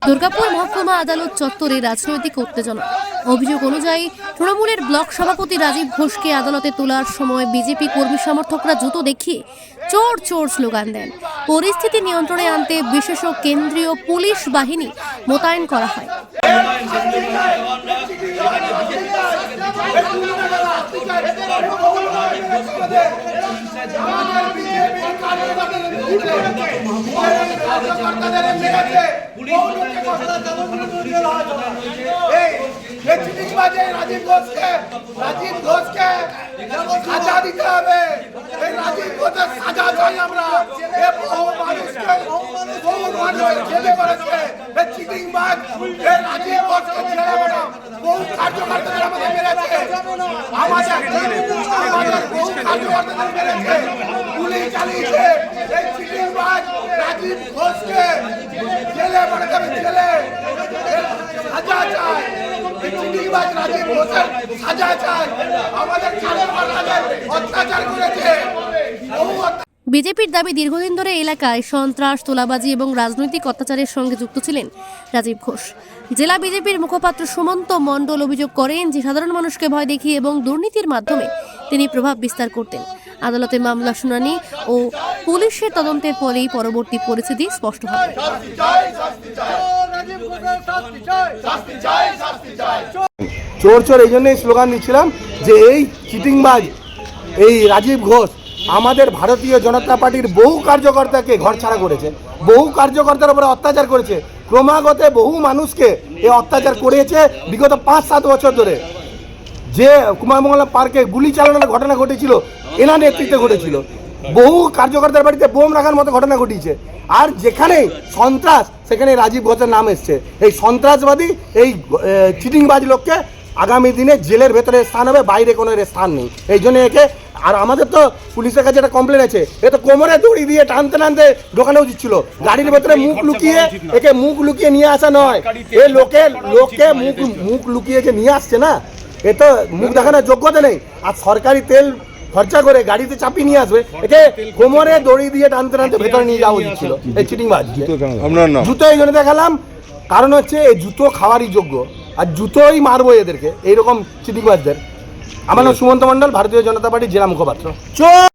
দুর্গাপুর মহকুমা আদালত চত্বরে রাজনৈতিক উত্তেজনা। অভিযোগ অনুযায়ী তৃণমূলের ব্লক সভাপতি রাজীব ঘোষকে আদালতে তোলার সময় বিজেপি কর্মী সমর্থকরা জুতো দেখিয়ে চোর চোর স্লোগান দেন। পরিস্থিতি নিয়ন্ত্রণে আনতে বিশেষ কেন্দ্রীয় পুলিশ বাহিনী মোতায়েন করা হয়। রাজীব ঘোষকে সাজা দিতে হবে। রাজীব ঘোষের সাজা চাই আমরা। ছেলে করেছে চিটিংবাজ রাজীব ঘোষকে ছেড়ে বেড়া বহু কার্যকর্তাদের আমাদের মেরেছে, আমাদের বহু কার্যকর্তাদের মেরেছে, গুলি চালিয়েছে। এই চিটিংবাজ রাজীব ঘোষকে ছেলে বেড়াতে হবে, ছেলে সাজা চাই। চিটিংবাজ রাজীব ঘোষের সাজা চাই। আমাদের অত্যাচার করেছে। বিজেপির দাবি, দীর্ঘদিন ধরে এলাকায় সন্ত্রাস, তোলাবাজি এবং রাজনৈতিক অত্যাচারের সঙ্গে যুক্ত ছিলেন রাজীব ঘোষ। জেলা বিজেপির মুখপাত্র সুমন্ত মণ্ডল অভিযোগ করেন যে সাধারণ মানুষকে ভয় দেখিয়ে এবং দুর্নীতির মাধ্যমে তিনি প্রভাব বিস্তার করতেন। আদালতে মামলা শুনানি ও পুলিশের তদন্তের পরেই পরবর্তী পরিস্থিতি স্পষ্ট হবে। চোর চোর এই জন্যই স্লোগান দিচ্ছিলাম যে এই চিটিংবাজ এই রাজীব ঘোষ আমাদের ভারতীয় জনতা পার্টির বহু কার্যকর্তাকে ঘরছাড়া করেছে, বহু কার্যকর্তার উপরে অত্যাচার করেছে, ক্রমাগত বহু মানুষকে এই অত্যাচার করেছে বিগত 5-7 বছর ধরে। যে কুমারমঙ্গলা পার্কে গুলি চালানোর ঘটনা ঘটেছিল এনার নেতৃত্বে ঘটেছিল, বহু কার্যকর্তার বাড়িতে বোম রাখার মতো ঘটনা ঘটিয়েছে। আর যেখানে সন্ত্রাস সেখানে রাজীব ঘোষের নাম এসছে। এই সন্ত্রাসবাদী এই চিটিংবাজ লোককে আগামী দিনে জেলের ভেতরে স্থান হবে, বাইরে কোনো স্থান নেই। এই জন্য একে, আর আমাদের তো পুলিশের কাছে একটা কমপ্লেন আছে, এ তো কোমরে দড়ি দিয়ে টানতে টানতে ঢোকানো উচিত ছিল। গাড়ির ভেতরে মুখ লুকিয়ে একে মুখ লুকিয়ে নিয়ে আসা নয়। এ লোকে মুখ লুকিয়ে যে নিয়ে আসছে না, এ তো মুখ দেখানোর যোগ্যতা নেই। আর সরকারি তেল খরচা করে গাড়িতে চাপিয়ে নিয়ে আসবে, একে কোমরে দড়ি দিয়ে টানতে টানতে ভেতরে নিয়ে যাওয়া উচিত ছিল। এই চিটিংবাজ জুতো এই জন্য দেখালাম, কারণ হচ্ছে এই জুতো খাওয়ারই যোগ্য, আর জুতোই মারবো এদেরকে, এইরকম চিটিংবাজদের। আমার নাম সুমন্ত মণ্ডল, ভারতীয় জনতা পার্টির জেলা মুখপাত্র।